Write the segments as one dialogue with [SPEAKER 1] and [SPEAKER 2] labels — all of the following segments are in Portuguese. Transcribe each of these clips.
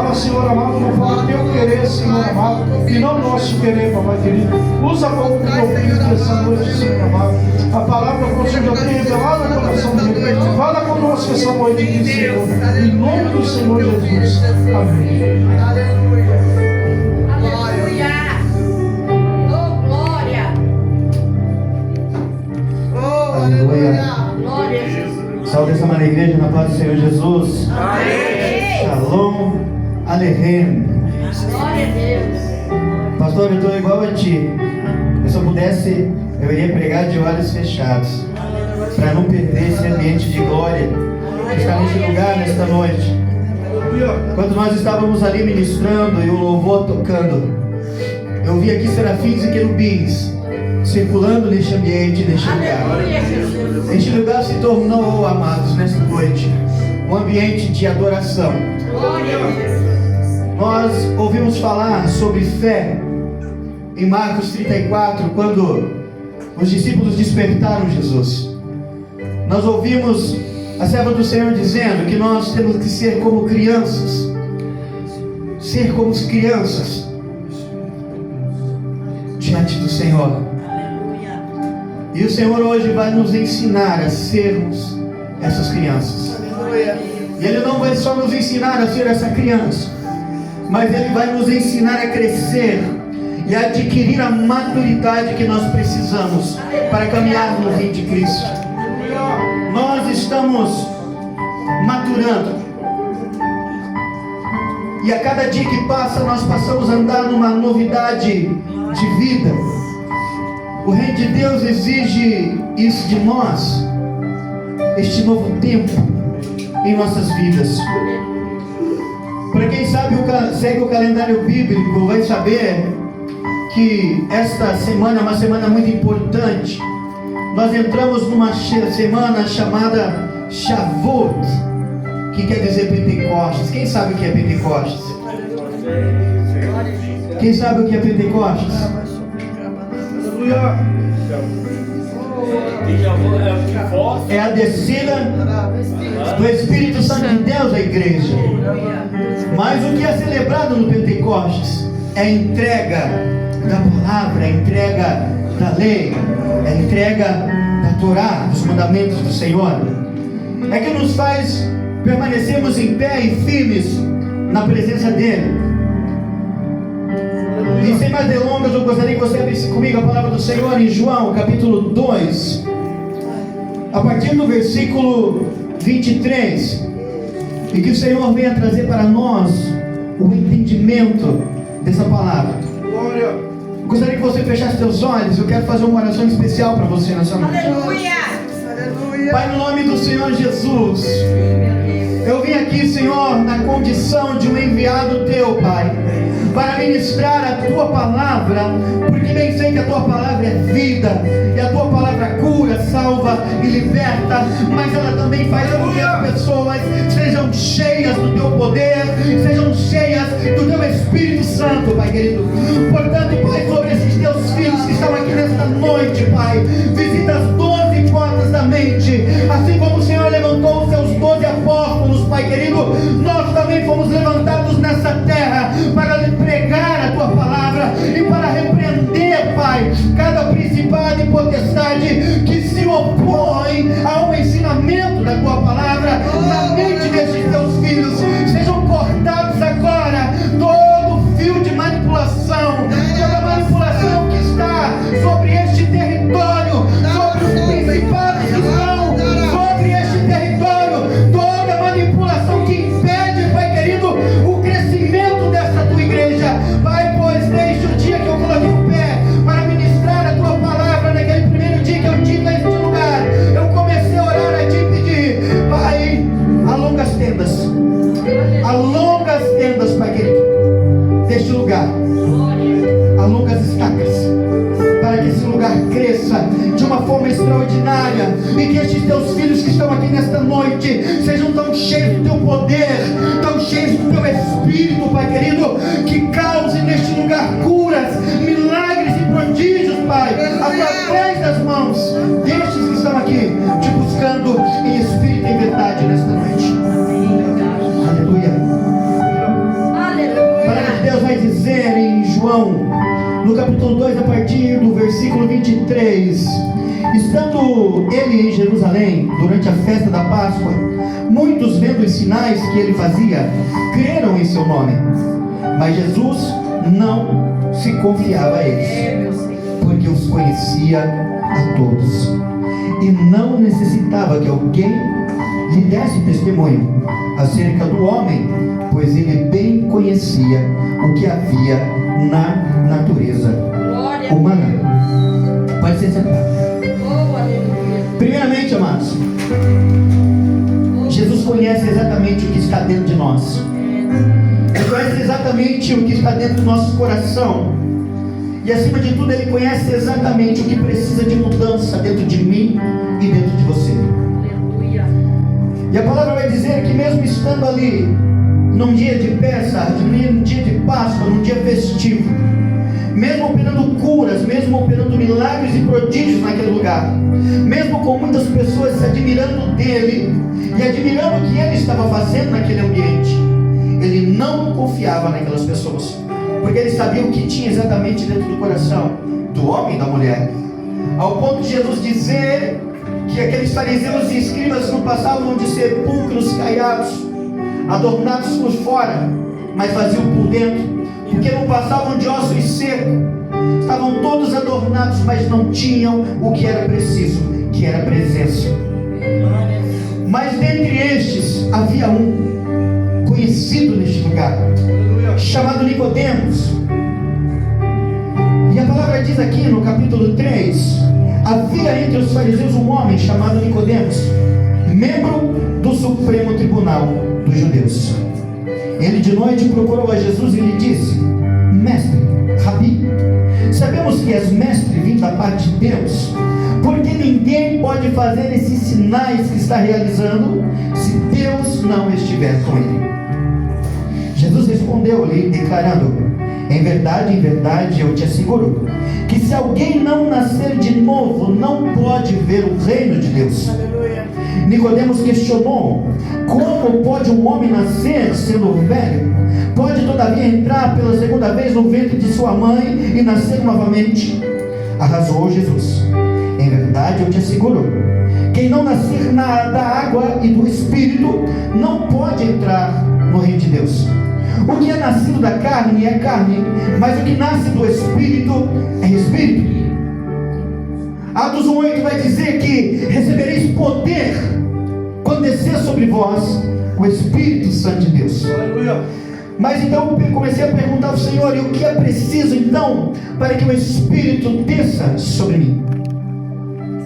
[SPEAKER 1] fala, Senhor amado, não fala teu querer, Senhor amado, e não nosso querer, papai querido. Usa como teu filho essa noite, Senhor amado. A palavra que você já tem revelado no coração dele. Fala conosco essa noite aqui, Senhor. Em nome do Senhor Jesus. Amém.
[SPEAKER 2] Saúde essa amada igreja na paz do Senhor Jesus.
[SPEAKER 3] Amém.
[SPEAKER 2] Shalom Aleichem.
[SPEAKER 3] Glória a Deus.
[SPEAKER 2] Pastor, eu estou igual a ti. Se eu pudesse, eu iria pregar de olhos fechados, para não perder esse ambiente de glória que está neste lugar nesta noite. Quando nós estávamos ali ministrando e o louvor tocando, eu vi aqui serafins e querubins circulando neste ambiente, neste lugar. Este lugar se tornou, amados, nesta noite, um ambiente de adoração. Nós ouvimos falar sobre fé em Marcos 34, quando os discípulos despertaram Jesus. Nós ouvimos a serva do Senhor dizendo que nós temos que ser como crianças. Ser como crianças diante do Senhor. E o Senhor hoje vai nos ensinar a sermos essas crianças. E Ele não vai só nos ensinar a ser essa criança, mas Ele vai nos ensinar a crescer e a adquirir a maturidade que nós precisamos para caminhar no reino de Cristo. Nós estamos maturando. E a cada dia que passa, nós passamos a andar numa novidade de vida. O reino de Deus exige isso de nós, este novo tempo em nossas vidas. Para quem sabe, segue o calendário bíblico, vai saber que esta semana é uma semana muito importante. Nós entramos numa semana chamada Shavuot, que quer dizer Pentecostes. Quem sabe o que é Pentecostes? Quem sabe o que é Pentecostes? É a descida do Espírito Santo de Deus à igreja. Mas o que é celebrado no Pentecostes é a entrega da palavra, a entrega da lei, a entrega da Torá, dos mandamentos do Senhor. É que nos faz permanecermos em pé e firmes na presença dEle. E sem mais delongas, eu gostaria que você abrisse comigo a palavra do Senhor em João, capítulo 2, a partir do versículo 23, e que o Senhor venha trazer para nós o entendimento dessa palavra. Eu gostaria que você fechasse seus olhos. Eu quero fazer uma oração especial para você nessa noite.
[SPEAKER 3] Aleluia.
[SPEAKER 2] Pai, no nome do Senhor Jesus, eu vim aqui, Senhor, na condição de um enviado teu, Pai, para ministrar a tua palavra, porque bem sei que a tua palavra é vida, e a tua palavra cura, salva e liberta, mas ela também faz com que as pessoas sejam cheias do teu poder, sejam cheias do teu Espírito Santo, Pai querido. Portanto, Pai, sobre esses teus filhos que estão aqui nesta noite, Pai, visita as 12 portas da mente, assim como o Senhor levantou os seus 12 apóstolos, Pai querido, nós também fomos levantados nessa terra para pregar a tua palavra e para repreender, Pai, cada principado e potestade que se opõe ao ensinamento da tua palavra na mente desses teus filhos. Sejam cortados agora todo fio de manipulação, toda manipulação que está sobre este território, sobre os principados que estão sobre este território, toda manipulação que impede, Pai querido, o crescimento dessa tua igreja. Pai, pois desde o dia que eu coloquei o pé para ministrar a tua palavra, naquele primeiro dia que eu tive neste lugar, eu comecei a orar a te pedir, Pai, alonga as tendas, Pai querido, deste lugar, alonga as estacas, para que esse lugar cresça de uma forma extraordinária, e que estes teus filhos que estão aqui nesta noite sejam tão cheios do teu poder, tão cheios do teu Espírito, Pai querido, que cause neste lugar curas, milagres e prodígios, Pai, através das mãos destes que estão aqui te buscando em espírito e em verdade nesta noite. Aleluia. no capítulo 2, a partir do versículo 23. Estando ele em Jerusalém, durante a festa da Páscoa, muitos, vendo os sinais que ele fazia, creram em seu nome. Mas Jesus não se confiava a eles, porque os conhecia a todos, e não necessitava que alguém lhe desse testemunho acerca do homem, pois ele bem conhecia o que havia na natureza humana. Pode ser sentado. Primeiramente, amados, Jesus conhece exatamente o que está dentro de nós. Ele conhece exatamente o que está dentro do nosso coração. E acima de tudo, Ele conhece exatamente o que precisa de mudança dentro de mim e dentro de você. E a palavra vai dizer que mesmo estando ali, num dia de Páscoa, num dia de Páscoa, num dia festivo, mesmo operando curas, mesmo operando milagres e prodígios naquele lugar, mesmo com muitas pessoas se admirando dele e admirando o que ele estava fazendo naquele ambiente, ele não confiava naquelas pessoas, porque ele sabia o que tinha exatamente dentro do coração do homem e da mulher, ao ponto de Jesus dizer que aqueles fariseus e escribas não passavam de sepulcros caiados, adornados por fora, mas vazios por dentro, porque não passavam de ossos secos, estavam todos adornados, mas não tinham o que era preciso, que era a presença. Mas dentre estes havia um conhecido neste lugar, chamado Nicodemos. E a palavra diz aqui no capítulo 3: havia entre os fariseus um homem chamado Nicodemos, membro do Supremo Tribunal dos Judeus. Ele de noite procurou a Jesus e lhe disse: Mestre, Rabi, sabemos que és mestre vindo da parte de Deus, porque ninguém pode fazer esses sinais que está realizando se Deus não estiver com ele. Jesus respondeu-lhe, declarando: em verdade, eu te asseguro que se alguém não nascer de novo, não pode ver o reino de Deus. Nicodemos questionou: como pode um homem nascer sendo velho? Pode todavia entrar pela segunda vez no ventre de sua mãe e nascer novamente? Arrasou Jesus: em verdade, eu te asseguro, quem não nascer da água e do Espírito não pode entrar no reino de Deus. O que é nascido da carne é carne, mas o que nasce do Espírito é Espírito. Atos 1:8 vai dizer que recebereis poder quando descer sobre vós o Espírito Santo de Deus. Aleluia. Mas então eu comecei a perguntar ao Senhor: e o que é preciso então para que o Espírito desça sobre mim?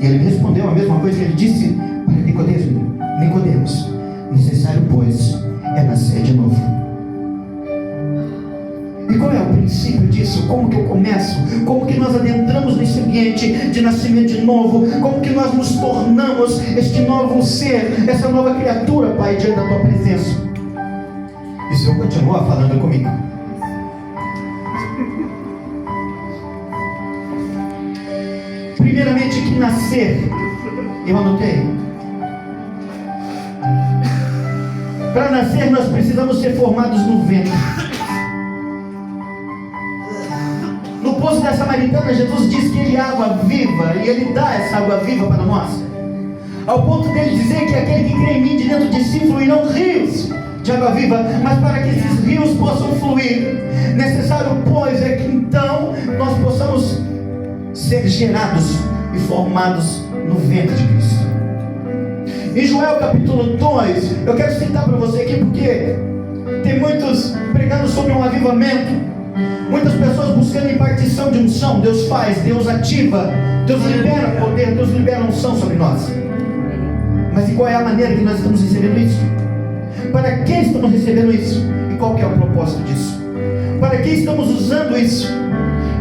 [SPEAKER 2] E ele me respondeu a mesma coisa que ele disse para Nicodemos: necessário, pois, é nascer de novo. E qual é o princípio disso? Como que eu começo? Como que nós adentramos nesse ambiente de nascimento de novo? Como que nós nos tornamos este novo ser, essa nova criatura, Pai, diante da Tua presença? E o Senhor continua falando comigo. Primeiramente, que nascer, eu anotei. Para nascer, nós precisamos ser formados no ventre. No poço da Samaritana, Jesus diz que Ele é água viva, e Ele dá essa água viva para nós, ao ponto dele dizer que aquele que crê em mim, de dentro de si fluirão rios de água viva. Mas para que esses rios possam fluir, necessário, pois, é que então nós possamos ser gerados e formados no ventre de Cristo. Em Joel capítulo 2, eu quero citar para você aqui, porque tem muitos pregando sobre um avivamento, muitas pessoas buscando impartição de unção. Deus faz, Deus ativa, Deus libera poder, Deus libera unção sobre nós. Mas e qual é a maneira que nós estamos recebendo isso? Para que estamos recebendo isso? E qual que é o propósito disso? Para que estamos usando isso?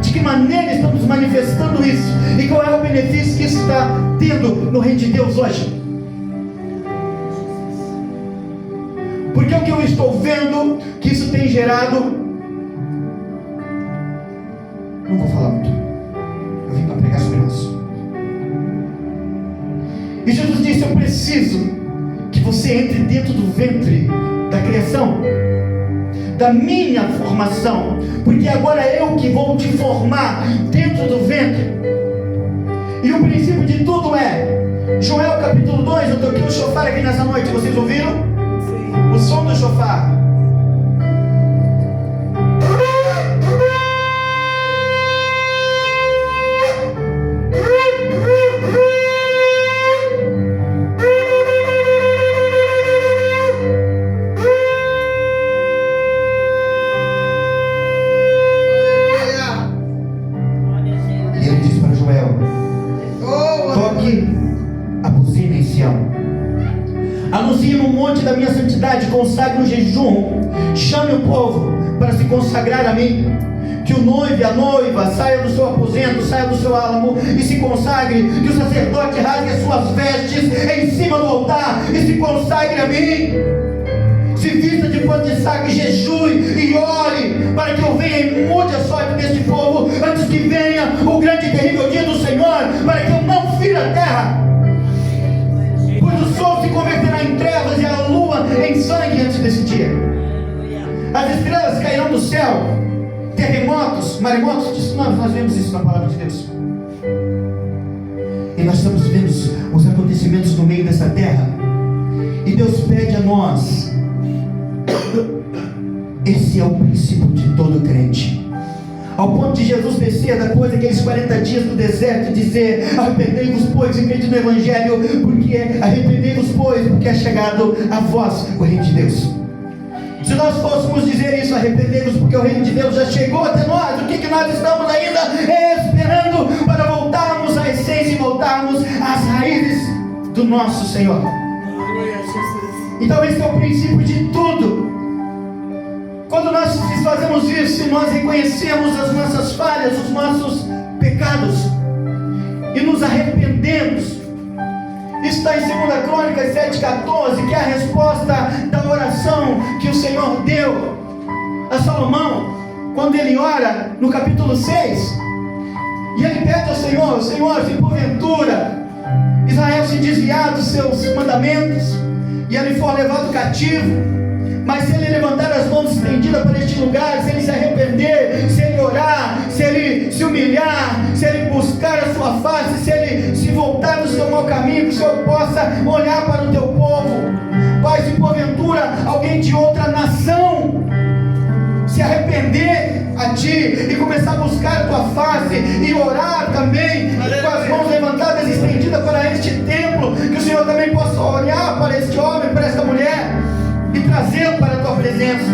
[SPEAKER 2] De que maneira estamos manifestando isso? E qual é o benefício que isso está tendo no reino de Deus hoje? Porque o que eu estou vendo que isso tem gerado... Não vou falar muito. Eu vim para pregar sobre nós. E Jesus disse: eu preciso que você entre dentro do ventre da criação, da minha formação, porque agora é eu que vou te formar dentro do ventre. E o princípio de tudo é Joel capítulo 2. Eu toquei o chofar aqui nessa noite, vocês ouviram? Sim. O som do chofar. Anuncie no monte da minha santidade, consagre um jejum, chame o povo para se consagrar a mim. Que o noivo e a noiva saia do seu aposento, saia do seu álamo e se consagre. Que o sacerdote rasgue as suas vestes em cima do altar e se consagre a mim. Se vista de pano de saco e jejue e ore para que eu venha e mude a sorte deste povo antes que venha o grande e terrível dia do Senhor, para que eu não fira a terra. O sol se converterá em trevas e a lua em sangue antes desse dia. As estrelas cairão do céu, terremotos, maremotos, tsunamis. Nós vemos isso na palavra de Deus. E nós estamos vendo os acontecimentos no meio dessa terra. E Deus pede a nós. Esse é o princípio de todo crente. Ao ponto de Jesus descer depois daqueles 40 dias do deserto e dizer: arrependei-vos, pois, e crede no Evangelho, porque arrependei-vos, pois, porque é chegado a vós o reino de Deus. Se nós fôssemos dizer isso, arrependei-vos, porque o reino de Deus já chegou até nós, o que nós estamos ainda esperando para voltarmos à essência e voltarmos às raízes do nosso Senhor? Então esse é o princípio de tudo. Quando nós fazemos isso, nós reconhecemos as nossas falhas, os nossos pecados e nos arrependemos. Isso está em 2 Crônicas 7,14, que é a resposta da oração que o Senhor deu a Salomão, quando ele ora no capítulo 6, e ele pede ao Senhor: Senhor, se porventura Israel se desviar dos seus mandamentos, e ele for levado cativo, mas se ele levantar as mãos estendidas para este lugar, se ele se arrepender, se ele orar, se ele se humilhar, se ele buscar a sua face, se ele se voltar do seu mau caminho, que o Senhor possa olhar para o teu povo. Pai, se porventura alguém de outra nação se arrepender a Ti e começar a buscar a Tua face e orar também com as mãos levantadas e estendidas para este templo, que o Senhor também possa olhar para este homem, para esta mulher e trazê-lo para a Tua presença.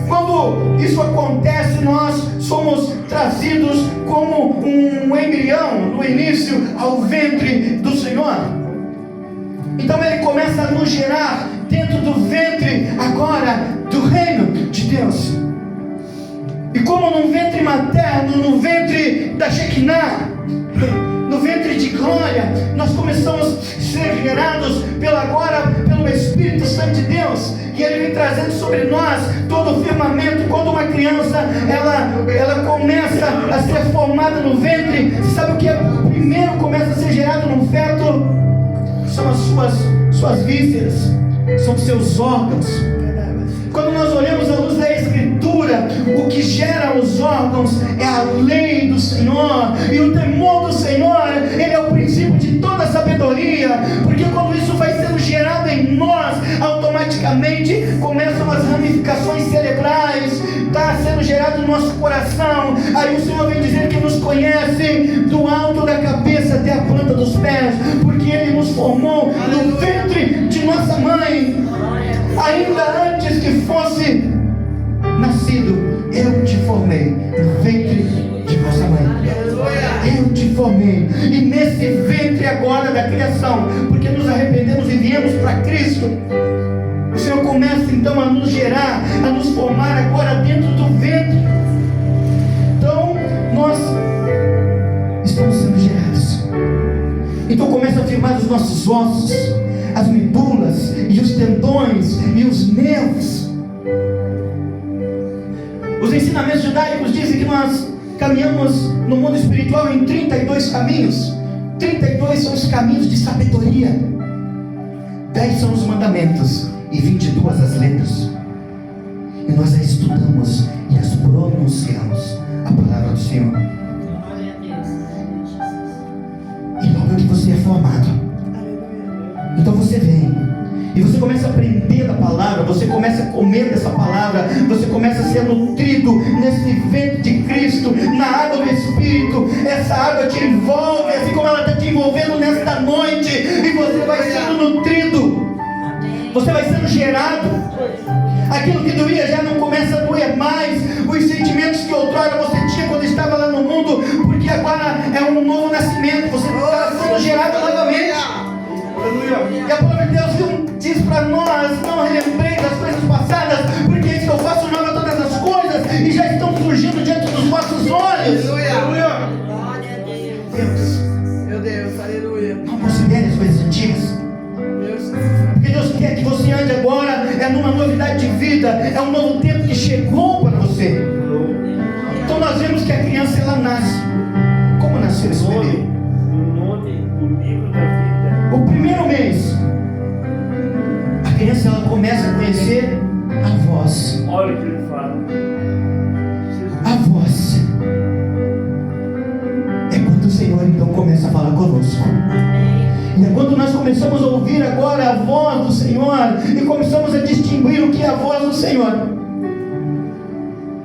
[SPEAKER 2] Quando isso acontece, nós somos trazidos como um embrião no início ao ventre do Senhor. Então Ele começa a nos gerar dentro do ventre agora do reino de Deus. E como num ventre materno, no ventre da Shekinah, no ventre de glória, nós começamos a ser gerados pelo Espírito Santo de Deus, e Ele vem trazendo sobre nós todo o firmamento. Quando uma criança ela começa a ser formada no ventre, você sabe o que é? Primeiro começa a ser gerado no feto, são as suas vísceras, são os seus órgãos. Quando nós olhamos à luz da Escritura, o que gera os órgãos é a lei do Senhor, e o temor do Senhor, ele é o princípio de toda a sabedoria, porque quando isso vai sendo gerado em nós, automaticamente começam as ramificações cerebrais, está sendo gerado no nosso coração. Aí o Senhor vem dizer que nos conhece do alto da cabeça até a planta dos pés, porque Ele nos formou no ventre de nossa mãe. Ainda antes que fosse nascido, eu te formei no ventre de vossa mãe. Eu te formei. E nesse ventre agora da criação, porque nos arrependemos e viemos para Cristo, o Senhor começa então a nos gerar, a nos formar agora dentro do ventre. Então nós estamos sendo gerados. Então começa a firmar os nossos ossos, as medulas e os tendões e os nervos. Os ensinamentos judaicos dizem que nós caminhamos no mundo espiritual em 32 caminhos. 32 são os caminhos de sabedoria, 10 são os mandamentos e 22 as letras. e nós a estudamos e as pronunciamos, a palavra do Senhor. E logo que você é formado, então você vem e você começa a aprender da palavra, você começa a comer dessa palavra, você começa a ser nutrido nesse vento de Cristo, na água do Espírito. Essa água te envolve, assim como ela está te envolvendo nesta noite, e você vai sendo nutrido, você vai sendo gerado. Aquilo que doía já não começa a doer mais. Os sentimentos que outrora você tinha quando estava lá no mundo, porque agora é um novo nascimento, você está sendo gerado novamente. E a palavra de Deus diz para nós: não relembrei das coisas passadas, porque eis que eu faço nova todas as coisas, e já estão surgindo diante dos vossos olhos.
[SPEAKER 3] Aleluia.
[SPEAKER 2] Deus,
[SPEAKER 3] Meu Deus, aleluia.
[SPEAKER 2] não considere as coisas antigas, porque Deus quer que você ande agora numa novidade de vida, é um novo tempo que chegou para você. Então nós vemos que a criança, ela nasce. Como nasceu esse bebê? O primeiro mês, a criança, ela começa a conhecer a voz.
[SPEAKER 4] Olha o que ele fala.
[SPEAKER 2] A voz é quando o Senhor então começa a falar conosco. E é quando nós começamos a ouvir agora a voz do Senhor, e começamos a distinguir o que é a voz do Senhor,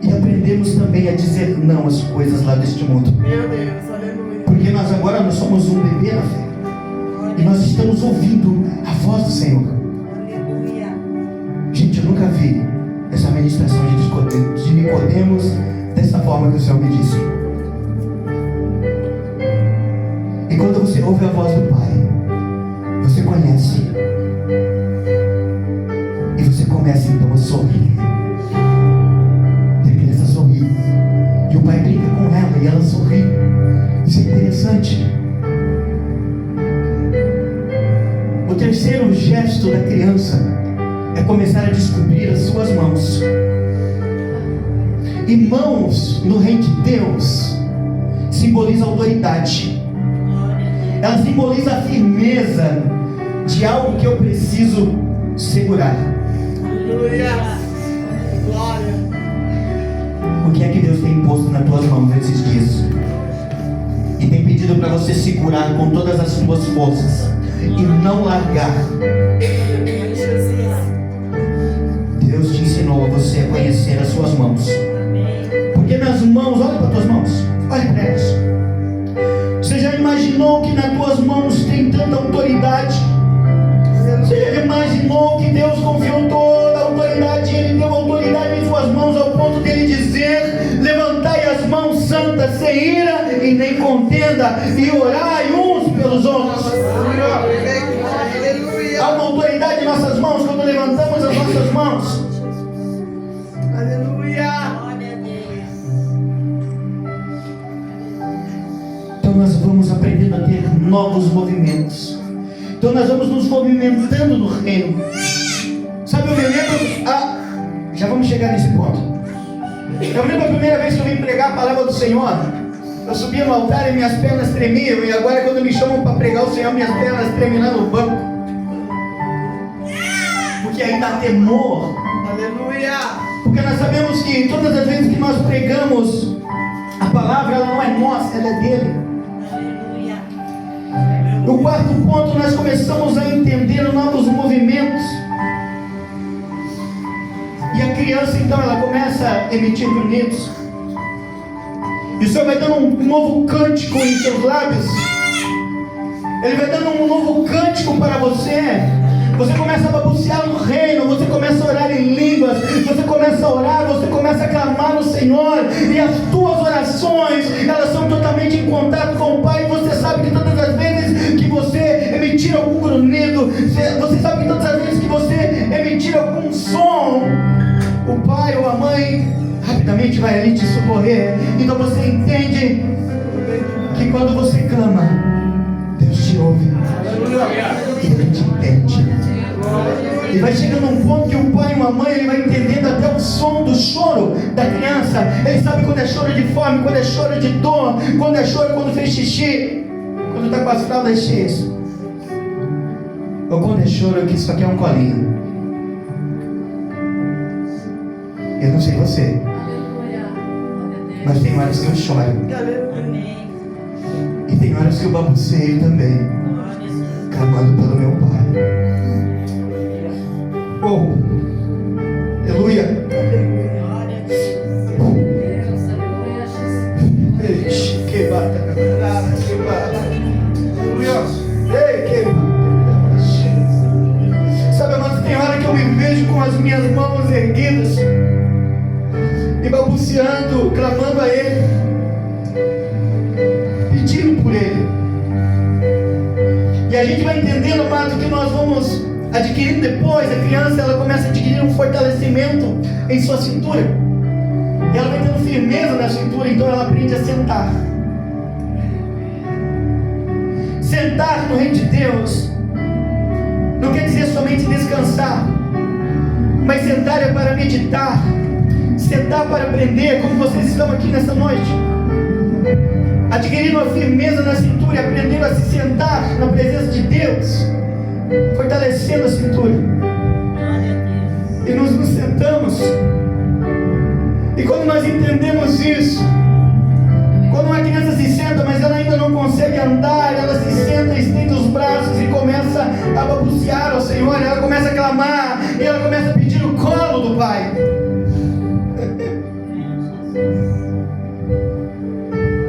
[SPEAKER 2] e aprendemos também a dizer não às coisas lá deste mundo.
[SPEAKER 3] Meu Deus, aleluia.
[SPEAKER 2] Porque nós agora nós somos um bebê na fé, e nós estamos ouvindo a voz do Senhor.
[SPEAKER 3] Aleluia.
[SPEAKER 2] Gente, eu nunca vi essa ministração de Nicodemos dessa forma que o Senhor me disse. E quando você ouve a voz do Pai, você conhece, e você começa então a sorrir. E a criança sorri, e o pai brinca com ela e ela sorri. Isso é interessante. O terceiro gesto da criança é começar a descobrir as suas mãos. E mãos no reino de Deus simboliza autoridade. Ela simboliza a firmeza de algo que eu preciso segurar.
[SPEAKER 3] Aleluia. Glória.
[SPEAKER 2] O que é que Deus tem posto nas tuas mãos nesses dias? E tem pedido para você segurar com todas as tuas forças e não largar. Deus te ensinou a você a conhecer as suas mãos. Porque nas mãos, olha para as tuas mãos, olha para elas. Você já imaginou que nas tuas mãos tem tanta autoridade? Você já imaginou que Deus confiou toda a autoridade, Ele deu autoridade em suas mãos ao ponto de Ele dizer: levantai as mãos santas, sem ira e nem contenda, e orai uns pelos outros.
[SPEAKER 3] Aleluia.
[SPEAKER 2] Há uma autoridade em nossas mãos quando levantamos as nossas mãos.
[SPEAKER 3] Aleluia.
[SPEAKER 2] Então nós vamos aprendendo a ter novos movimentos. Então nós vamos nos movimentando no reino. Sabe, eu me lembro, já vamos chegar nesse ponto. Eu me lembro a primeira vez que eu vim pregar a palavra do Senhor. Eu subia no altar e minhas pernas tremiam. E agora quando me chamam para pregar o Senhor, minhas pernas tremem lá no banco. Porque ainda há temor.
[SPEAKER 3] Aleluia.
[SPEAKER 2] Porque nós sabemos que todas as vezes que nós pregamos a palavra, ela não é nossa, ela é dele. No quarto ponto, nós começamos a entender novos movimentos. E a criança, então, ela começa a emitir grunhidos. E o Senhor vai dando um novo cântico em seus lábios. Ele vai dando um novo cântico para você. Você começa a balbuciar no reino, você começa a orar em línguas, você começa a orar, você começa a clamar no Senhor, e as tuas orações, elas são totalmente em contato com o Pai. E você sabe que todas as vezes que você emitir algum grunhido, você sabe que todas as vezes que você emitir algum som, o pai ou a mãe rapidamente vai ali te socorrer. Então você entende que quando você clama, Deus te ouve e Ele te entende. E vai chegando um ponto que o pai ou a mãe, ele vai entendendo até o som do choro da criança. Ele sabe quando é choro de fome, quando é choro de dor, quando é choro quando fez xixi, quando está com as fraldas cheias, ou quando é choro que isso aqui é um colinho. Eu não sei você, mas tem horas que eu choro. E tem horas que eu babuceio também, clamando pelo meu Pai. Oh, aleluia. Sabe, amados, tem hora que eu me vejo com as minhas mãos erguidas e balbuciando, clamando a Ele, pedindo por Ele. E a gente vai entendendo, amado, que nós vamos adquirindo depois. A criança, ela começa a adquirir um fortalecimento em sua cintura. E ela vai tendo firmeza na cintura, então ela aprende a sentar. Sentar no reino de Deus não quer dizer somente descansar, mas sentar é para meditar, sentar para aprender, como vocês estão aqui nessa noite, adquirindo a firmeza na cintura e aprendendo a se sentar na presença de Deus, fortalecendo a cintura. E nós nos sentamos, e quando nós entendemos isso, quando uma criança se senta, mas ela ainda não consegue andar, ela se senta, estende os braços e começa a balbuciar ao Senhor, ela começa a clamar, e ela começa a pedir o colo do Pai.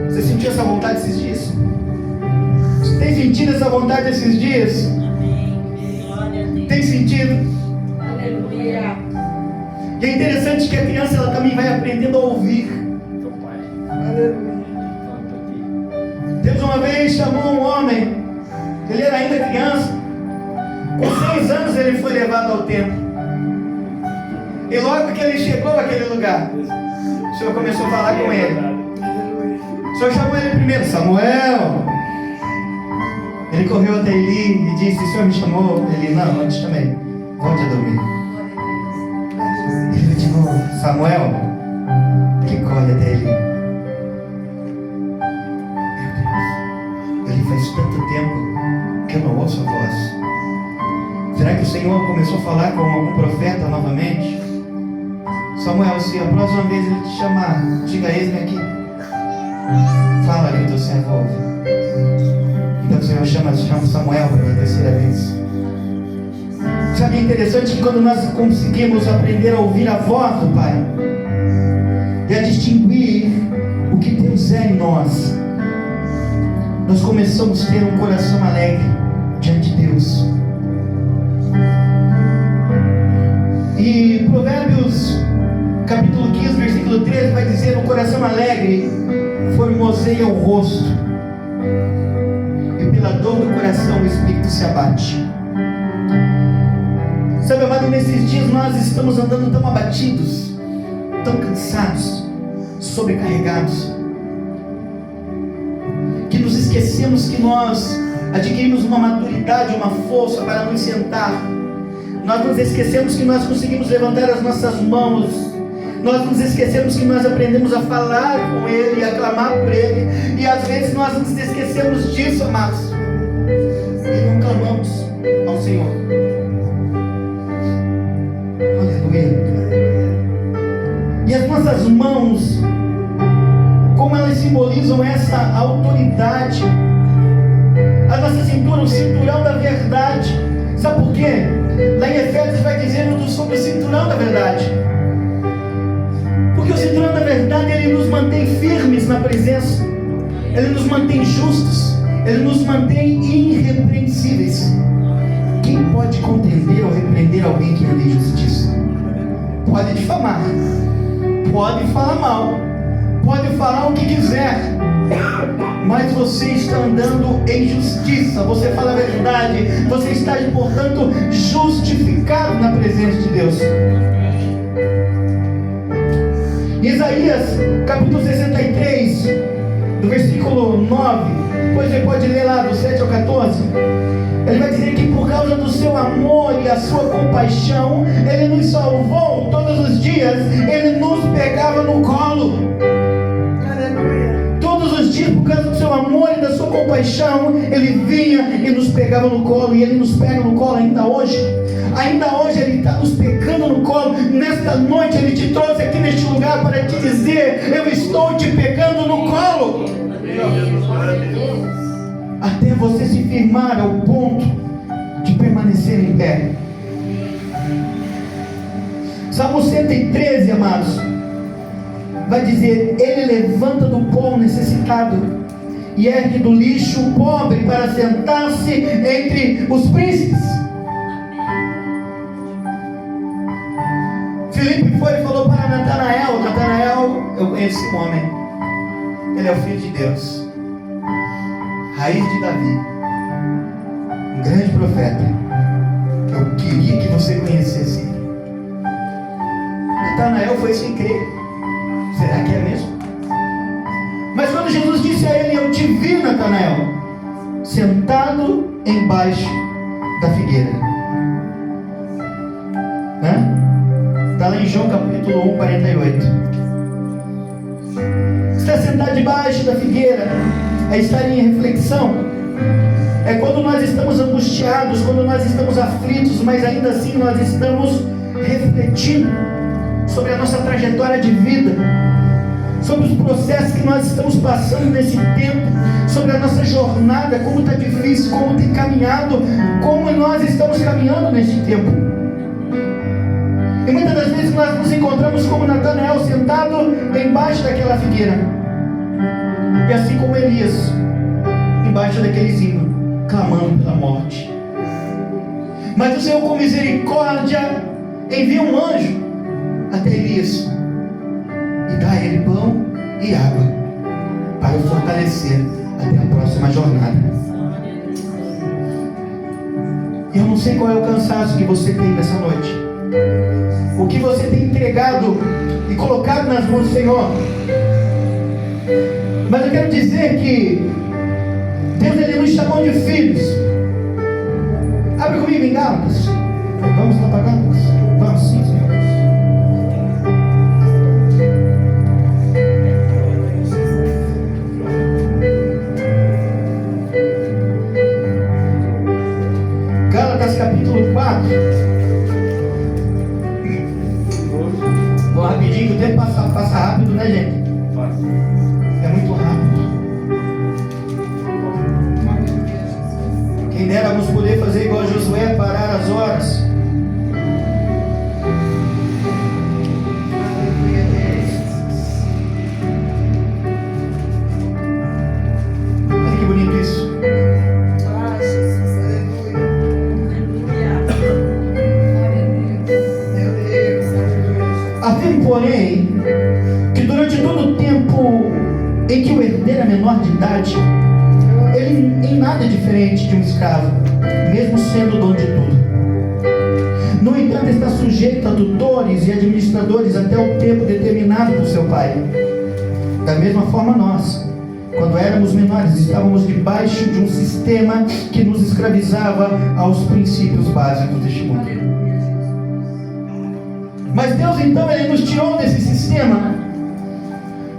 [SPEAKER 2] Você sentiu essa vontade esses dias? Você tem sentido essa vontade esses dias? Tem sentido?
[SPEAKER 3] Aleluia.
[SPEAKER 2] E é interessante que a criança, ela também vai aprendendo a ouvir.
[SPEAKER 3] Aleluia.
[SPEAKER 2] Deus uma vez chamou um homem, ele era ainda criança, com 6 anos ele foi levado ao templo. E logo que ele chegou àquele lugar, o Senhor começou a falar com ele. O Senhor chamou ele primeiro, Samuel. Ele correu até Eli e disse: o Senhor me chamou? Ele: não, não te chamei, volte a dormir. Ele de novo: Samuel. Que corre até Eli. Faz tanto tempo que eu não ouço a voz. Será que o Senhor começou a falar com algum profeta novamente? Samuel, se a próxima vez ele te chamar, diga: eis-me aqui. Fala que o teu servo ouve. Então o Senhor chama Samuel pela 3ª vez. Sabe, é interessante que quando nós conseguimos aprender a ouvir a voz do Pai e a distinguir o que Deus é em nós, nós começamos a ter um coração alegre diante de Deus. E Provérbios capítulo 15, versículo 13 vai dizer: o coração alegre formoseia o rosto, e pela dor do coração o espírito se abate. Sabe, amado, nesses dias nós estamos andando tão abatidos, tão cansados, sobrecarregados, que nos esquecemos que nós adquirimos uma maturidade, uma força para nos sentar. Nós nos esquecemos que nós conseguimos levantar as nossas mãos. Nós nos esquecemos que nós aprendemos a falar com Ele, a clamar por Ele. E às vezes nós nos esquecemos disso, amados, e não clamamos ao Senhor. Aleluia. E as nossas mãos, como elas simbolizam essa autoridade. A nossa cintura, o cinturão da verdade. Sabe por quê? Lá em Efésios vai dizendo sobre o cinturão da verdade. Porque o cinturão da verdade, ele nos mantém firmes na presença, ele nos mantém justos, ele nos mantém irrepreensíveis. Quem pode contender ou repreender alguém que anda em justiça? Pode difamar, pode falar mal, pode falar o que quiser, mas você está andando em justiça, você fala a verdade, você está, portanto, justificado na presença de Deus. Isaías capítulo 63, do versículo 9, depois você pode ler lá do 7 ao 14, ele vai dizer que por causa do seu amor e a sua compaixão, ele nos salvou todos os dias, ele nos pegava no colo. Todos os dias, por causa do seu amor e da sua compaixão, ele vinha e nos pegava no colo, e ele nos pega no colo ainda hoje. ainda hoje Ele está nos pegando no colo. Nesta noite Ele te trouxe aqui neste lugar para te dizer: eu estou te pegando no colo, até você se firmar ao ponto de permanecer em pé. Salmo 113, amados, vai dizer: Ele levanta do pó o necessitado e ergue do lixo o pobre para sentar-se entre os príncipes. Filipe foi e falou para Natanael: Natanael, eu conheço esse homem, ele é o Filho de Deus, raiz de Davi, um grande profeta. Eu queria que você conhecesse ele. Natanael foi sem crer. Será que é mesmo? Mas quando Jesus disse a ele: eu te vi, Natanael, sentado embaixo da figueira, né? Está lá em João capítulo 1, 48. Estar sentado debaixo da figueira é estar em reflexão. É quando nós estamos angustiados, quando nós estamos aflitos, mas ainda assim nós estamos refletindo sobre a nossa trajetória de vida, sobre os processos que nós estamos passando nesse tempo, sobre a nossa jornada, como está difícil, como tem caminhado, como nós estamos caminhando neste tempo. E muitas das vezes nós nos encontramos como Natanael, sentado embaixo daquela figueira, e assim como Elias, embaixo daquele zimbro, clamando pela morte. Mas o Senhor, com misericórdia, envia um anjo até Elias e dá a ele pão e água para o fortalecer até a próxima jornada. Eu não sei qual é o cansaço que você tem nessa noite, o que você tem entregado e colocado nas mãos do Senhor, mas eu quero dizer que Deus, Ele nos chamou de filhos. Abre comigo em Gálatas. Vamos lá para Gálatas? Vamos sim, Senhor. Gálatas capítulo 4. Vou rapidinho, o tempo passa rápido, né, gente? É muito rápido. Quem dera vamos poder fazer igual a Josué, parar as horas. Olha que bonito isso. Afirmo, porém, que durante todo o tempo em que o herdeiro é menor de idade, ele em nada é diferente de um escravo, mesmo sendo dono de tudo. No entanto, está sujeito a tutores e administradores até o tempo determinado por seu pai. Da mesma forma nós, quando éramos menores, estávamos debaixo de um sistema que nos escravizava aos princípios básicos deste mundo. Mas Deus, então, Ele nos tirou desse sistema,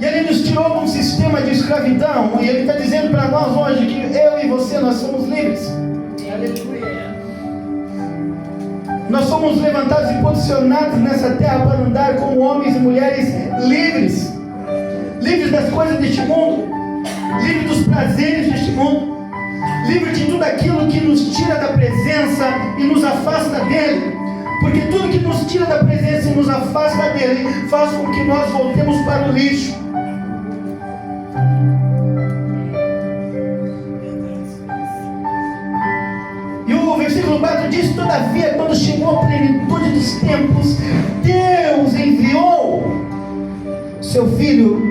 [SPEAKER 2] e Ele nos tirou de um sistema de escravidão, e Ele está dizendo para nós hoje que eu e você, nós somos livres.
[SPEAKER 3] Aleluia.
[SPEAKER 2] Nós somos levantados e posicionados nessa terra para andar como homens e mulheres livres, livres das coisas deste mundo, livres dos prazeres deste mundo, livres de tudo aquilo que nos tira da presença e nos afasta dele. Porque tudo que nos tira da presença e nos afasta dele faz com que nós voltemos para o lixo. E o versículo 4 diz: todavia, quando chegou a plenitude dos tempos, Deus enviou seu filho,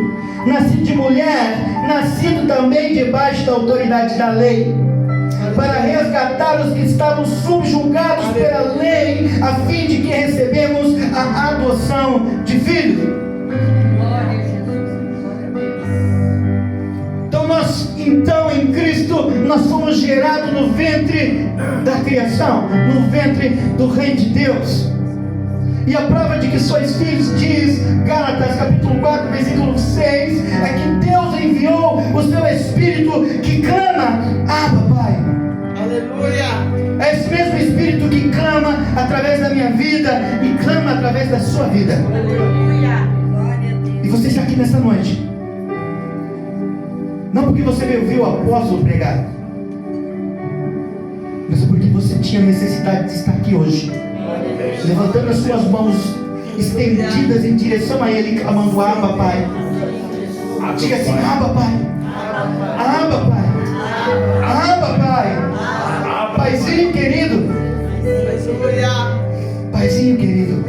[SPEAKER 2] nascido de mulher, nascido também debaixo da autoridade da lei, para resgatar os que estavam subjugados pela lei, a fim de que recebemos a adoção de filhos. Então em Cristo nós somos gerados no ventre da criação, no ventre do Reino de Deus. E a prova de que sois filhos, diz Gálatas capítulo 4, versículo 6, é que Deus enviou o seu Espírito que clama: Abba, Pai.
[SPEAKER 3] Aleluia.
[SPEAKER 2] É esse mesmo Espírito que clama: através da minha vida e clama através da sua vida.
[SPEAKER 3] Aleluia.
[SPEAKER 2] E você está aqui nessa noite, não porque você viu o apóstolo pregar, mas porque você tinha necessidade de estar aqui hoje, levantando as suas mãos estendidas em direção a Ele, clamando: Abba, Pai. Diga assim: Abba, Pai. Abba, Pai. Abba, Pai. Paizinho querido. Paizinho querido.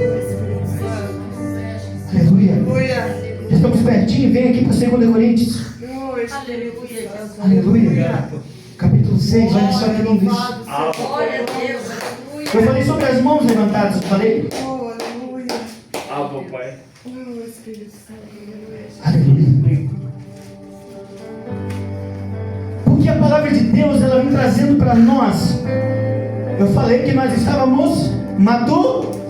[SPEAKER 2] Aleluia. Já estamos pertinho. Vem aqui para 2 Coríntios. Aleluia. Capítulo 6. Olha só que lindo isso.
[SPEAKER 3] Glória a Deus.
[SPEAKER 2] Eu falei sobre as mãos levantadas. Eu falei?
[SPEAKER 4] Abba, Pai.
[SPEAKER 2] Aleluia. Porque a palavra de Deus, ela vem trazendo para nós. Eu falei que nós estávamos maturando.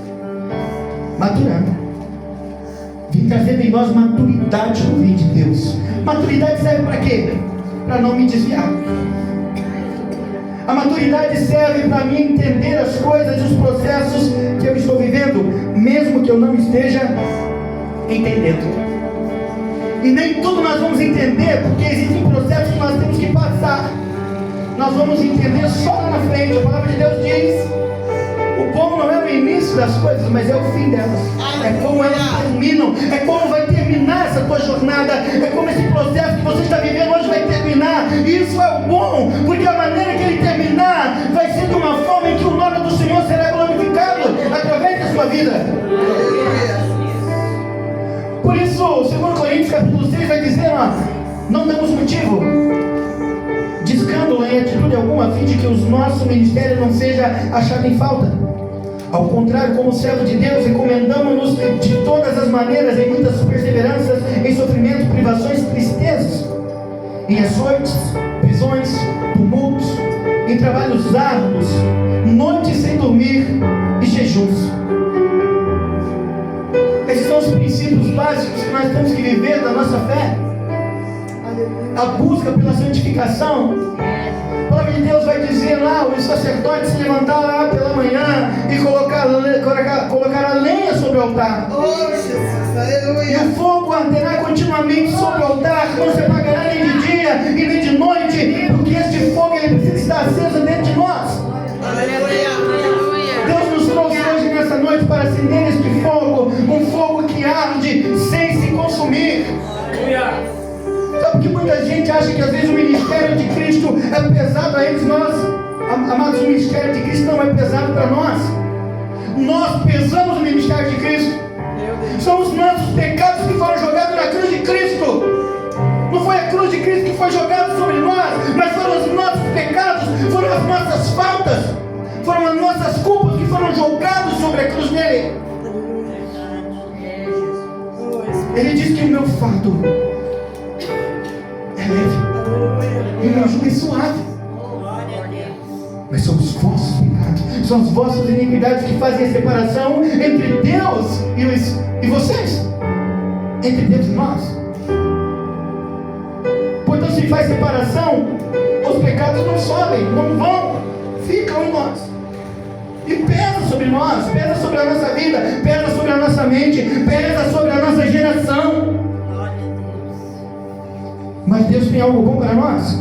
[SPEAKER 2] Vem trazendo em nós maturidade no reino de Deus. Maturidade serve para quê? Para não me desviar. A maturidade serve para mim entender as coisas e os processos que eu estou vivendo, mesmo que eu não esteja entendendo. E nem tudo nós vamos entender, porque existem processos que nós temos que passar. Nós vamos entender só lá na frente. A palavra de Deus diz: o bom não é o início das coisas, mas é o fim delas. É como elas terminam, é como vai terminar essa tua jornada, é como esse processo que você está vivendo hoje vai terminar. E isso é o bom, porque a maneira que ele terminar vai ser de uma forma em que o nome do Senhor será glorificado através da sua vida. Por isso, 2 Coríntios capítulo 6 vai dizer: não damos motivo de escândalo em atitude alguma, a fim de que o nosso ministério não seja achado em falta. Ao contrário, como servo de Deus, recomendamos-nos de todas as maneiras, em muitas perseveranças, em sofrimentos, privações, tristezas, em açoites, prisões, tumultos, em trabalhos árduos, noites sem dormir e jejuns. Esses são os princípios básicos que nós temos que viver da nossa fé. A busca pela santificação. A palavra de Deus vai dizer lá: o sacerdote se levantar lá pela manhã e colocar a lenha sobre o altar. E o fogo arderá continuamente sobre o altar, não se apagará nem de dia e nem de noite, porque este fogo ele precisa estar aceso dentro de nós. Deus nos trouxe hoje nessa noite para acender este fogo, um fogo que arde sem se consumir. Sabe que muita gente acha que às vezes o ministério de Cristo é pesado a eles? Nós, amados, o ministério de Cristo não é pesado para nós. Nós pesamos o ministério de Cristo. São os nossos pecados que foram jogados na cruz de Cristo. Não foi a cruz de Cristo que foi jogada sobre nós, mas foram os nossos pecados, foram as nossas faltas, foram as nossas culpas que foram jogadas sobre a cruz dele. Ele diz que o meu fardo é leve e o meu jugo é suave. Mas são os vossos pecados, são as vossas iniquidades que fazem a separação entre Deus e vocês, entre Deus e nós. Portanto, se faz separação, os pecados não sobem, não vão, ficam em nós. E pesa sobre nós, pesa sobre a nossa vida, pesa sobre a nossa mente, pesa sobre a nossa geração. Mas Deus tem algo bom para nós.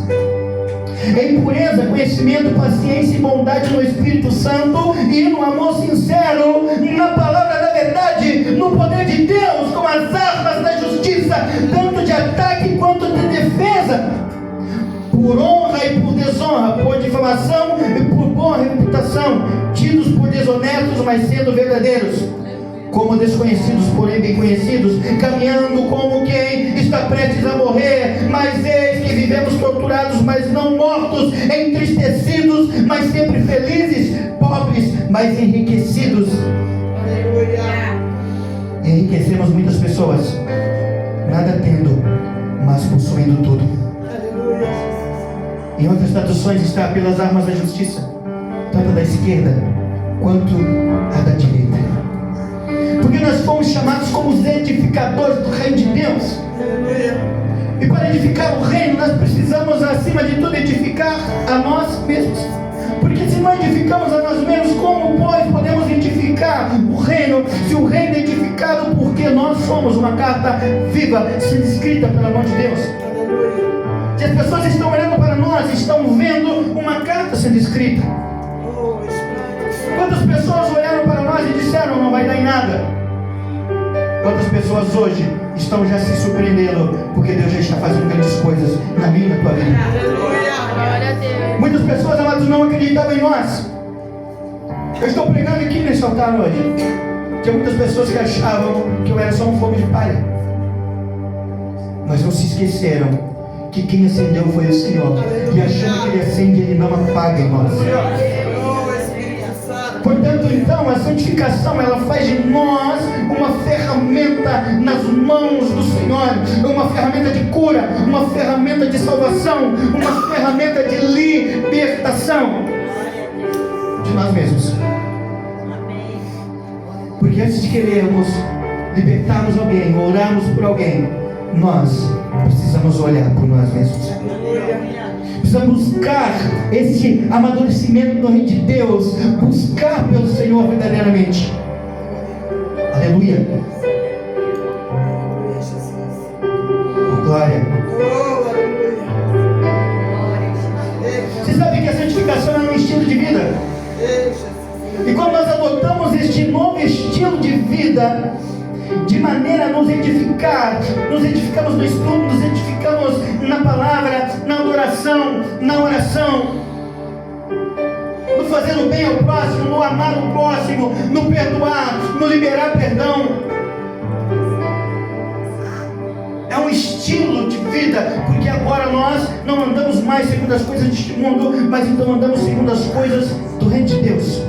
[SPEAKER 2] Em pureza, conhecimento, paciência e bondade no Espírito Santo e no amor sincero, na palavra da verdade, no poder de Deus, com as armas da justiça, tanto de ataque quanto de defesa, por honra e por desonra, por difamação e por boa reputação, tidos por desonestos, mas sendo verdadeiros, como desconhecidos, porém bem conhecidos, caminhando como quem está prestes a morrer, mas eis que vivemos torturados, mas não mortos, entristecidos, mas sempre felizes, pobres, mas enriquecidos. Enriquecemos muitas pessoas, nada tendo, mas possuindo tudo. Em outras traduções está: pelas armas da justiça, tanto da esquerda quanto a da direita. Porque nós fomos chamados como os edificadores do reino de Deus. E para edificar o reino, nós precisamos, acima de tudo, edificar a nós mesmos. Porque se não edificamos a nós mesmos, como, pois, podemos Se o reino é edificado porque nós somos uma carta viva, sendo escrita pela mão de Deus. Se as pessoas estão olhando para nós, estão vendo uma carta sendo escrita. Quantas pessoas olharam para nós e disseram, não vai dar em nada? Quantas pessoas hoje estão já se surpreendendo, porque Deus já está fazendo grandes coisas na minha e na tua vida. Muitas pessoas, amados, não acreditavam em nós. Eu estou pregando aqui nesse altar hoje. Tinha muitas pessoas que achavam que eu era só um fogo de palha. Mas não se esqueceram que quem acendeu foi o Senhor. E achando que Ele acende, Ele não apaga em nós. Portanto, então, a santificação, ela faz de nós uma ferramenta nas mãos do Senhor. Uma ferramenta de cura, uma ferramenta de salvação, uma ferramenta de libertação de nós mesmos. Porque antes de querermos libertarmos alguém, orarmos por alguém, nós precisamos olhar por nós mesmos. Precisamos buscar esse amadurecimento no reino de Deus, buscar pelo Senhor verdadeiramente. Aleluia. Oh, glória. Você sabe que a santificação é um estilo de vida? E quando nós adotamos este novo estilo de vida, de maneira a nos edificar, nos edificamos no estudo, nos edificamos na palavra, na adoração, na oração, no fazer o bem ao próximo, no amar o próximo, no perdoar, no liberar perdão. É um estilo de vida, porque agora nós não andamos mais segundo as coisas deste mundo, mas então andamos segundo as coisas do reino de Deus.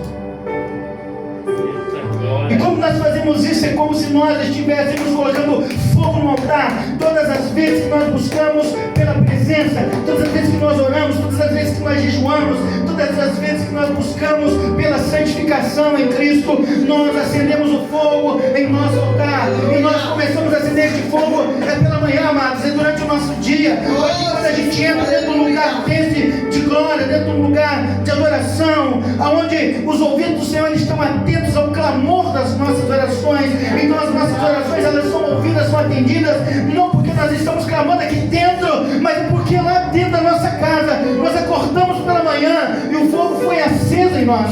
[SPEAKER 2] E como nós fazemos isso, é como se nós estivéssemos colocando fogo no altar. Todas as vezes que nós buscamos pela presença, todas as vezes que nós oramos, todas as vezes que nós jejuamos, todas as vezes que nós buscamos pela santificação em Cristo, nós acendemos o fogo em nosso altar. E nós começamos a acender este fogo pela manhã, amados, é durante o nosso dia. Porque quando a gente entra dentro de um lugar desse de glória, dentro de um lugar de adoração, onde os ouvidos do Senhor estão atentos ao clamor das nossas orações, então as nossas orações, elas são ouvidas, são atendidas, não porque nós estamos clamando aqui dentro, mas porque lá dentro da nossa casa nós acordamos pela manhã e o fogo foi aceso em nós.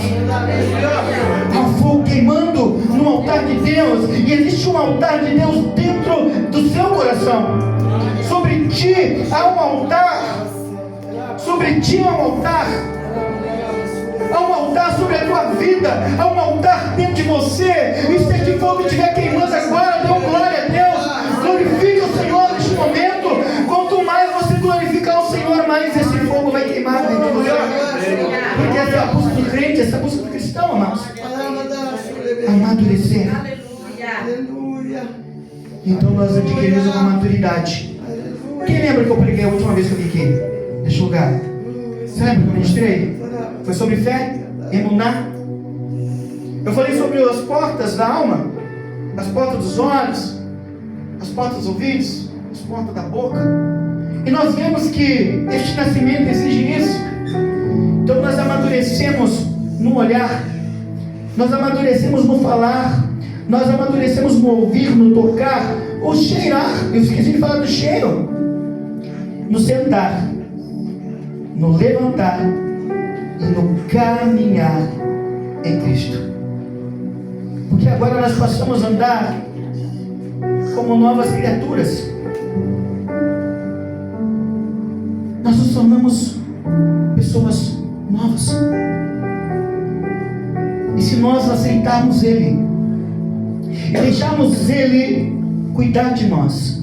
[SPEAKER 2] Há um fogo queimando no altar de Deus, e existe um altar de Deus dentro do seu coração. Sobre ti há um altar. Sobre ti há um altar. Há um altar sobre a tua vida. Há um altar dentro de você. E se este fogo estiver queimando agora, dê glória a Deus. Glorifique o Senhor neste momento. Quanto mais você glorificar o Senhor, mais esse fogo vai queimar dentro de você. Porque essa é a busca do crente, essa é a busca do cristão, amados. Amadurecer.
[SPEAKER 3] Aleluia.
[SPEAKER 2] Então nós adquirimos uma maturidade. Quem lembra que eu preguei a última vez que eu vim aqui neste lugar? Você lembra que eu ministrei? Foi sobre fé, emuná. Eu falei sobre as portas da alma, as portas dos olhos, as portas dos ouvidos, as portas da boca. E nós vemos que este nascimento exige isso. Então nós amadurecemos no olhar, nós amadurecemos no falar, nós amadurecemos no ouvir, no tocar, o cheirar. Eu esqueci de falar do cheiro. No sentar, no levantar e no caminhar em Cristo. Porque agora nós passamos a andar como novas criaturas. Nós nos tornamos pessoas novas. E se nós aceitarmos Ele e deixarmos Ele cuidar de nós,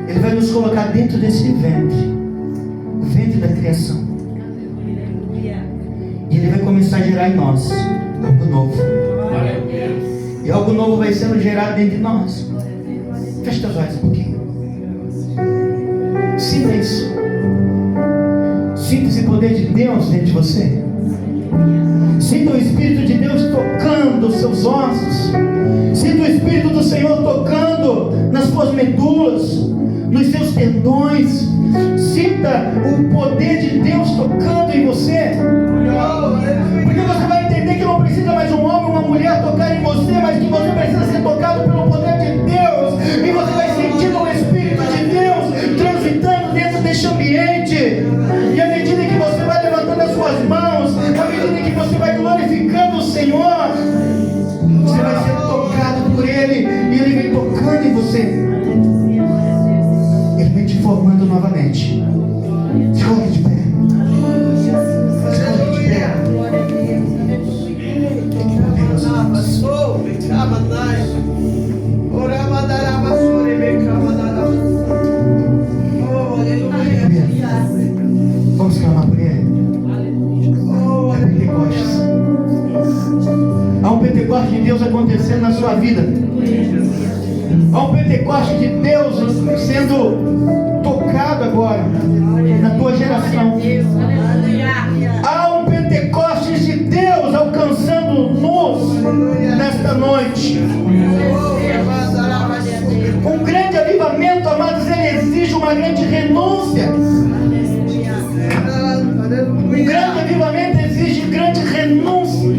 [SPEAKER 2] Ele vai nos colocar dentro desse ventre, o ventre da criação. E Ele vai começar a gerar em nós algo novo. E algo novo vai sendo gerado dentro de nós. Feche teus olhos um pouquinho. Sinta isso. Sinta esse poder de Deus dentro de você. Sinta o Espírito de Deus tocando os seus ossos. Sinta o Espírito do Senhor tocando nas suas medulas, nos seus tendões. Sinta o poder de Deus tocando em você. Porque você vai entender que não precisa mais um homem ou uma mulher tocar em você, mas que você precisa ser tocado pelo poder de Deus. E você vai sentir o Espírito de Deus transitando dentro deste ambiente. E à medida que você vai levantando as suas mãos, à medida que você vai glorificando o Senhor, você vai ser tocado por Ele. E Ele vem tocando em você. Ele vem te formando novamente. Se coloque de pé. Se coloque de pé. Vamos clamar por Ele. É Pentecostes. Há um Pentecostes de Deus acontecendo na sua vida. Há um Pentecostes de Deus sendo tocado agora na tua geração. Há um Pentecostes de Deus alcançando-nos nesta noite. Um grande avivamento, amados, ele exige uma grande renúncia. Um grande avivamento exige grande renúncia.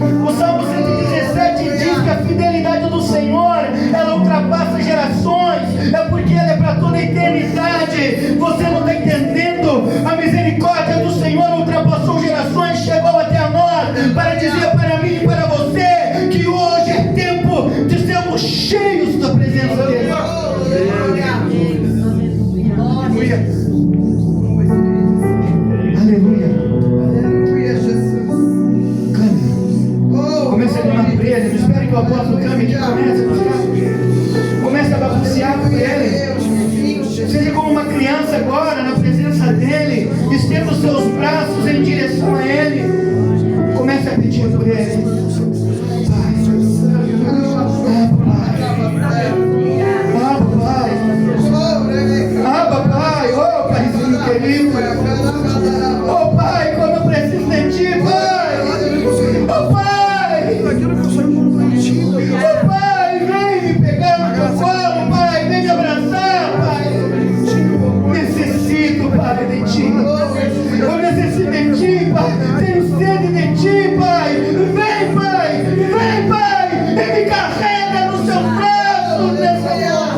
[SPEAKER 2] O Salmo 117 diz que a fidelidade do Senhor, ela ultrapassa gerações. É porque ela é para toda a eternidade. Você não está entendendo? A misericórdia do Senhor ultrapassou gerações, chegou até a nós, para dizer para mim e para você que hoje é tempo de sermos cheios da presença dele. Aleluia. Comece a clamar por Ele. Não espere que o apóstolo clame aqui. Comece a balancear por Ele. Seja como uma criança agora na presença dEle. Estenda os seus braços em direção a Ele. Comece a pedir por Ele. Papai, oh Paizinho querido, oh Pai, como eu preciso de Ti, Pai, oh Pai, oh Pai, vem me pegar no teu colo, Pai, vem me abraçar, Pai, necessito, Pai, de Ti, eu necessito de Ti, Pai, tenho sede de Ti, Pai, vem, Pai, e me carrega nos Seus braços nessa noite.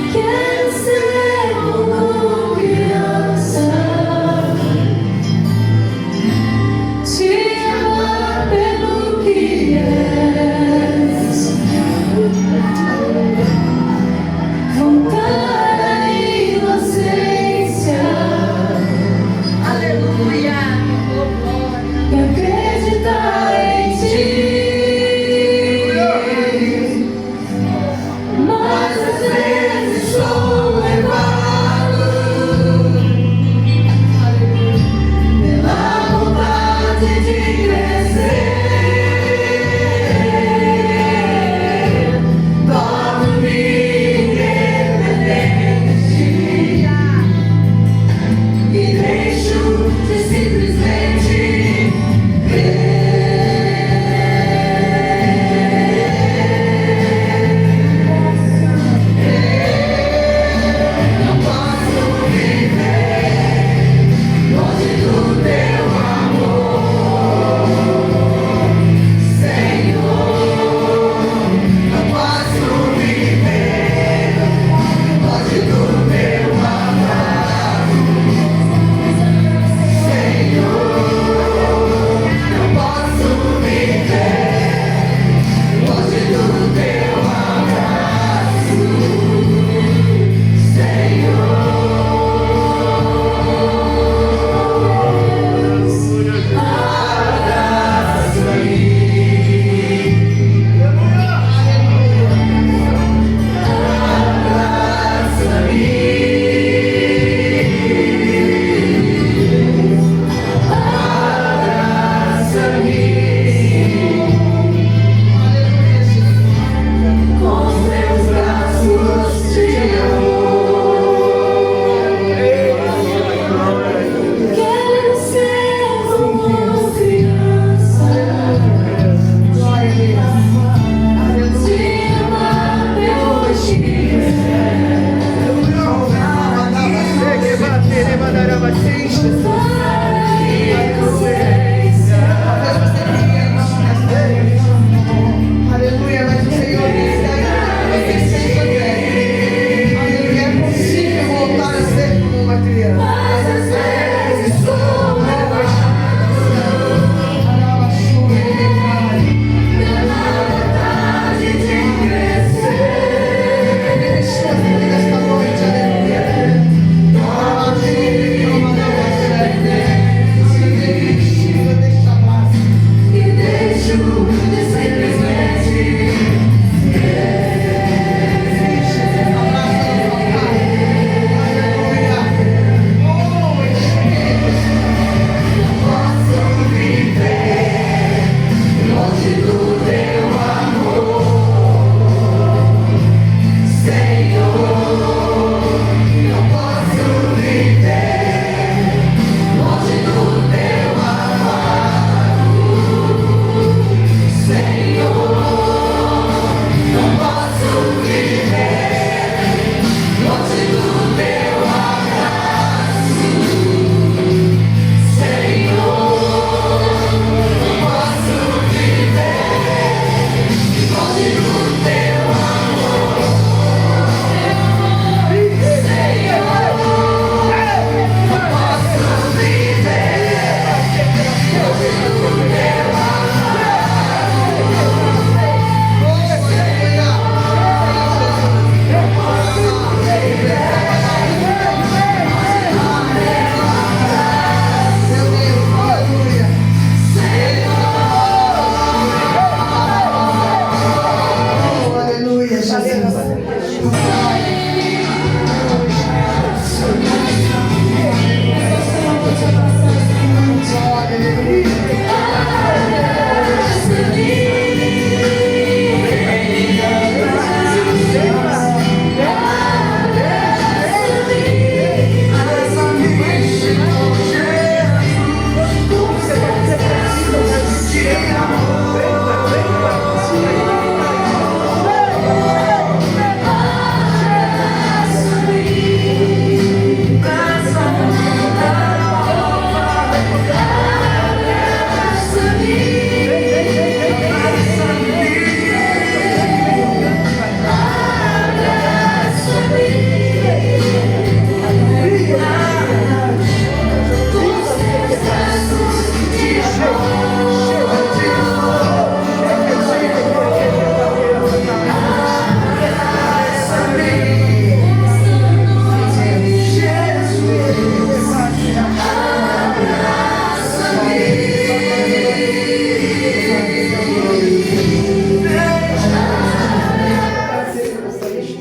[SPEAKER 5] Quero ser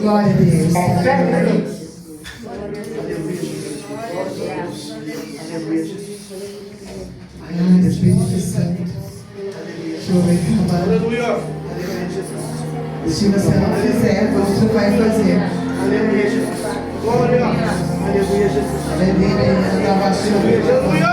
[SPEAKER 2] Glória a Deus. Aleluia, Espírito Santo. Deixa eu ver,
[SPEAKER 1] Aleluia.
[SPEAKER 2] se você não fizer, você vai fazer.
[SPEAKER 1] Aleluia, Jesus. Glória. Aleluia, Jesus.
[SPEAKER 2] Aleluia,
[SPEAKER 1] Aleluia.